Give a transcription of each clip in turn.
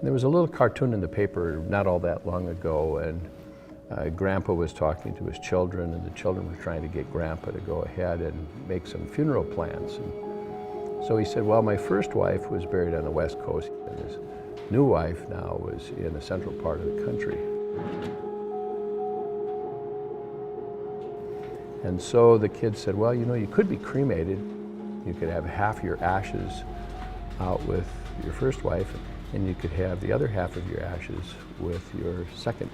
There was a little cartoon in the paper not all that long ago, and Grandpa was talking to his children, and the children were trying to get Grandpa to go ahead and make some funeral plans. And so he said, well, my first wife was buried on the West Coast, and his new wife now was in the central part of the country. And so the kid said, well, you know, you could be cremated. You could have half your ashes out with your first wife, and you could have the other half of your ashes with your second.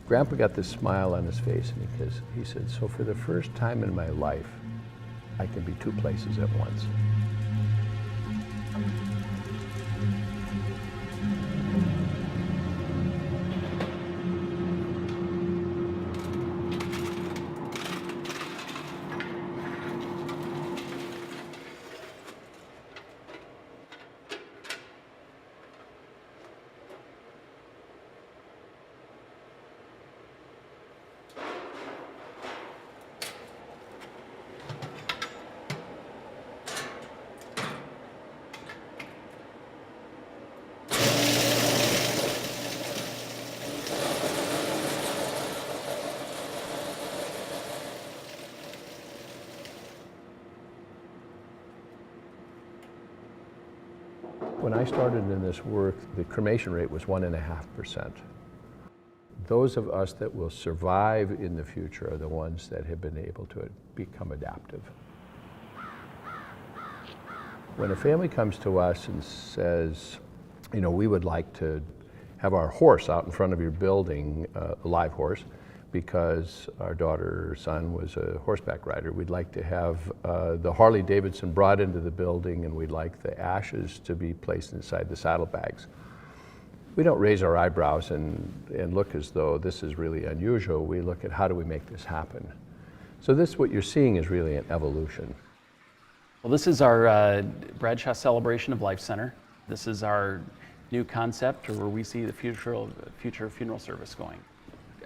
Grandpa got this smile on his face, and he said, so for the first time in my life, I can be two places at once. When I started in this work, the cremation rate was 1.5%. Those of us that will survive in the future are the ones that have been able to become adaptive. When a family comes to us and says, you know, we would like to have our horse out in front of your building, a live horse, because our daughter or son was a horseback rider. We'd like to have the Harley Davidson brought into the building, and we'd like the ashes to be placed inside the saddlebags. We don't raise our eyebrows and look as though this is really unusual. We look at how do we make this happen. So this, what you're seeing, is really an evolution. Well, this is our Bradshaw Celebration of Life Center. This is our new concept, or where we see the future funeral service going.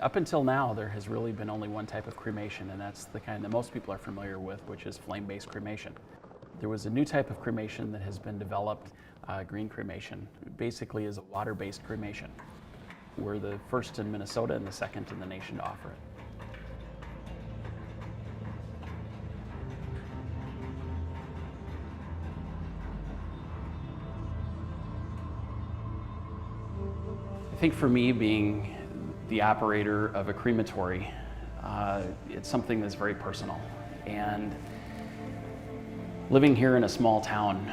Up until now, there has really been only one type of cremation, and that's the kind that most people are familiar with, which is flame-based cremation. There was a new type of cremation that has been developed, green cremation. It basically is a water-based cremation. We're the first in Minnesota and the second in the nation to offer it. I think for me, being the operator of a crematory, it's something that's very personal. And living here in a small town,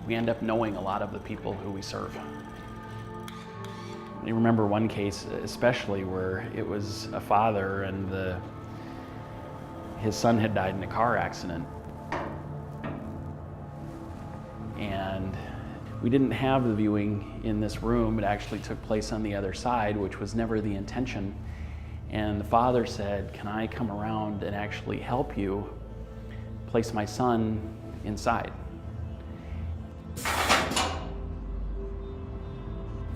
we end up knowing a lot of the people who we serve. I remember one case especially where it was a father and his son had died in a car accident. And we didn't have the viewing in this room. It actually took place on the other side, which was never the intention. And the father said, can I come around and actually help you place my son inside?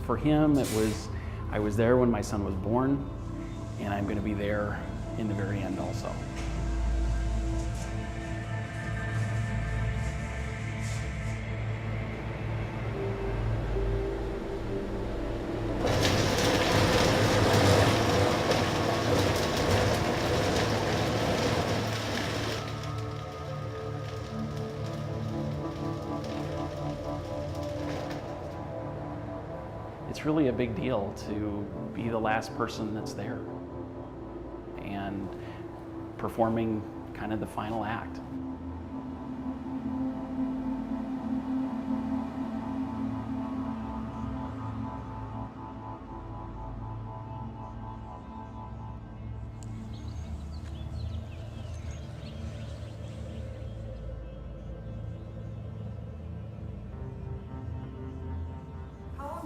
For him, it was, I was there when my son was born, and I'm going to be there in the very end also. It's really a big deal to be the last person that's there and performing kind of the final act.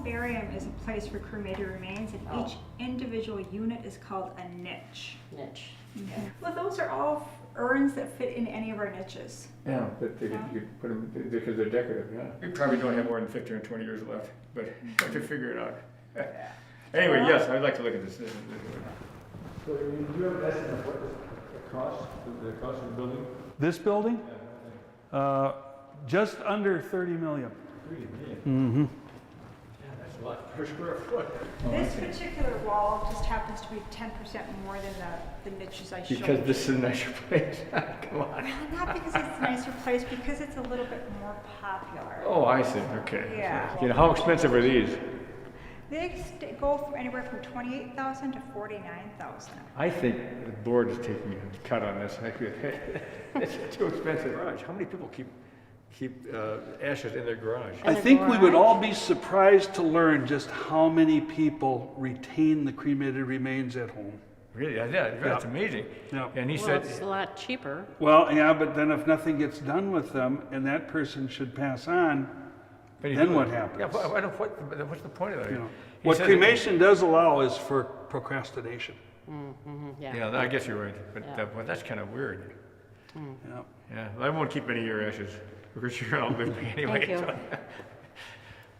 Barium is a place for cremated remains, and each individual unit is called a niche. Niche. Mm-hmm. Well, those are all urns that fit in any of our niches. Yeah, but you could put them because they're decorative. Yeah, we probably don't have more than 15 or 20 years left, but have to figure it out. Anyway, yes, I'd like to look at this. So, do you have an estimate of what the cost of the building? This building? Just under 30 million. Mm-hmm. That's a lot per square foot. This particular wall just happens to be 10% more than the niches I showed you. Because this is a nicer place. Come on. Well, not because it's a nicer place, because it's a little bit more popular. Oh, I see, okay. Yeah. You know, how expensive are these? They go from anywhere from 28,000 to 49,000. I think the board is taking a cut on this. It's too expensive. Garage. How many people keep ashes in their garage? I think we would all be surprised to learn just how many people retain the cremated remains at home. Really? Yeah, that's amazing. Yeah. And he Well, said, it's a lot cheaper. Well, yeah, but then if nothing gets done with them and that person should pass on, then what happens? Yeah, but I don't, what's the point of that? You know, He what said cremation does allow is for procrastination. Yeah. Yeah, I guess you're right, but Yeah. well, that's kind of weird. Yeah. Yeah, I won't keep any of your ashes, because you're all with me anyway. Thank you. so-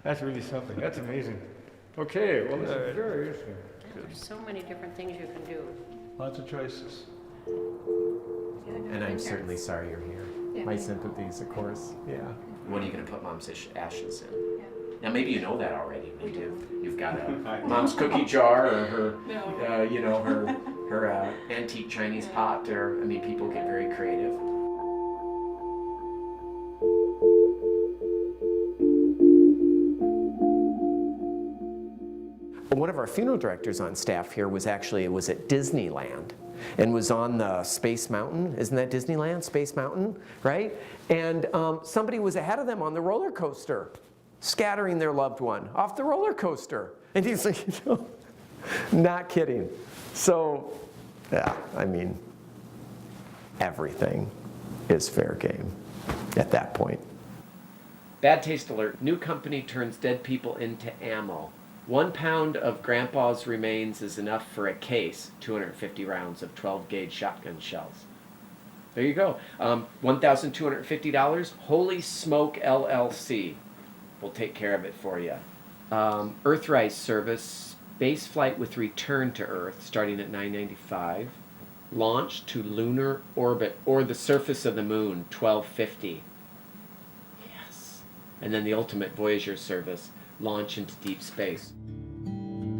That's really something, that's amazing. Okay, well, this is very interesting. There's so many different things you can do. Lots of choices. And I'm certainly sorry you're here. My sympathies, of course. Yeah. When are you going to put mom's ashes in? Now, maybe you know that already. Maybe you've got a mom's cookie jar or her, you know, her antique Chinese pot. Or I mean, people get very creative. One of our funeral directors on staff here was at Disneyland and was on the Space Mountain. Isn't that Disneyland? Space Mountain, right? And somebody was ahead of them on the roller coaster, scattering their loved one off the roller coaster. And he's like, you know, not kidding. So, yeah, I mean, everything is fair game at that point. Bad taste alert. New company turns dead people into ammo. 1 pound of Grandpa's remains is enough for a case, 250 rounds of 12-gauge shotgun shells. There you go. $1,250. Holy Smoke LLC will take care of it for you. Earthrise service, base flight with return to Earth, starting at $9.95. Launch to lunar orbit or the surface of the moon, $12.50. Yes. And then the ultimate Voyager service, launch into deep space.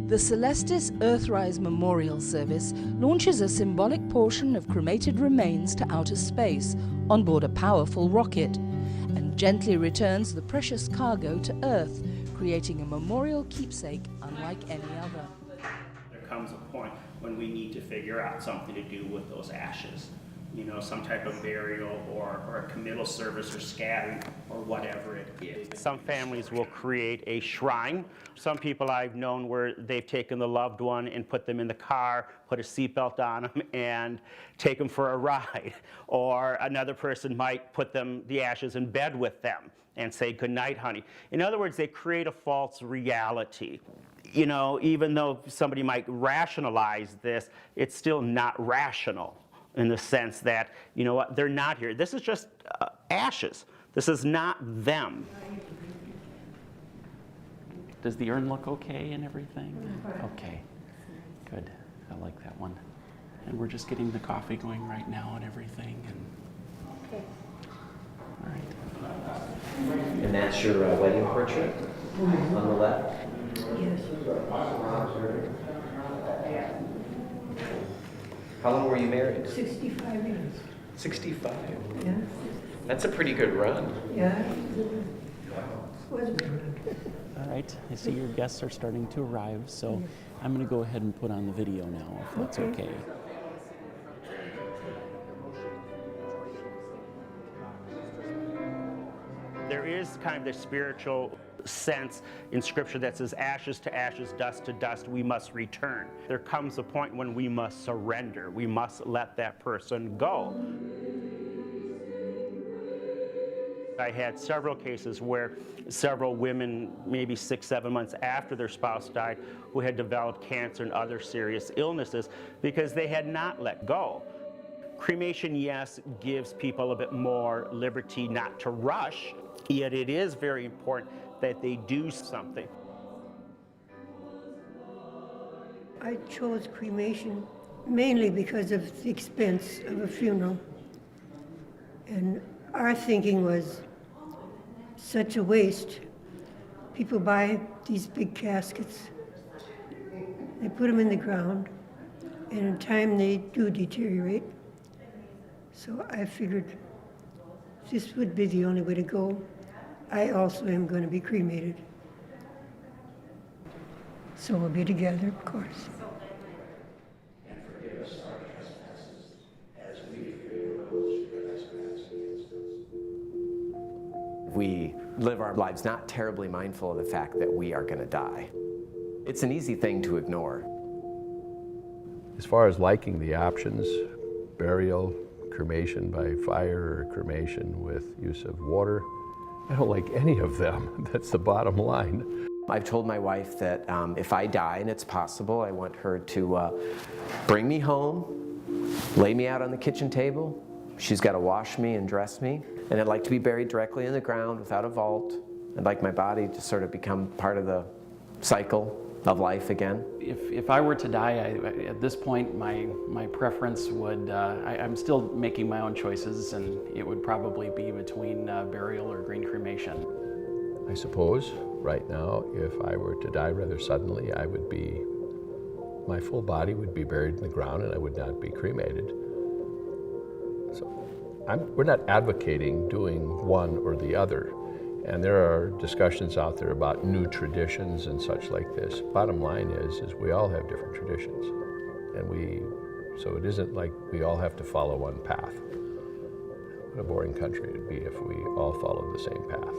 The Celestis Earthrise Memorial Service launches a symbolic portion of cremated remains to outer space on board a powerful rocket and gently returns the precious cargo to Earth, creating a memorial keepsake unlike any other. There comes a point when we need to figure out something to do with those ashes. You know, some type of burial or a committal service or scattering or whatever it is. Some families will create a shrine. Some people I've known where they've taken the loved one and put them in the car, put a seatbelt on them, and take them for a ride. Or another person might put the ashes in bed with them and say, "Good night, honey." In other words, they create a false reality. You know, even though somebody might rationalize this, it's still not rational. In the sense that, you know what, they're not here. This is just ashes. This is not them. Does the urn look okay and everything? Okay, good. I like that one. And we're just getting the coffee going right now and everything. And all right. And that's your wedding portrait on the left? How long were you married? 65 years. 65. Yeah. That's a pretty good run. Yeah. Was good. All right, I see your guests are starting to arrive, so I'm going to go ahead and put on the video now, if that's okay. There is kind of this spiritual sense in Scripture that says, ashes to ashes, dust to dust, we must return. There comes a point when we must surrender. We must let that person go. I had several cases where several women, maybe 6-7 months after their spouse died, who had developed cancer and other serious illnesses because they had not let go. Cremation, yes, gives people a bit more liberty not to rush, yet it is very important that they do something. I chose cremation mainly because of the expense of a funeral. And our thinking was such a waste People buy these big caskets. They put them in the ground, and in time they do deteriorate. So I figured this would be the only way to go. I also am going to be cremated. So we'll be together, of course. We live our lives not terribly mindful of the fact that we are going to die. It's an easy thing to ignore. As far as liking the options, burial, cremation by fire, or cremation with use of water, I don't like any of them. That's the bottom line. I've told my wife that if I die, and it's possible, I want her to bring me home, lay me out on the kitchen table. She's got to wash me and dress me. And I'd like to be buried directly in the ground without a vault. I'd like my body to sort of become part of the cycle of life again. If I were to die, at this point, my preference would, I'm still making my own choices, and it would probably be between burial or green cremation. I suppose right now, if I were to die rather suddenly, my full body would be buried in the ground and I would not be cremated. So we're not advocating doing one or the other. And there are discussions out there about new traditions and such like this. Bottom line is we all have different traditions. So it isn't like we all have to follow one path. What a boring country it would be if we all followed the same path.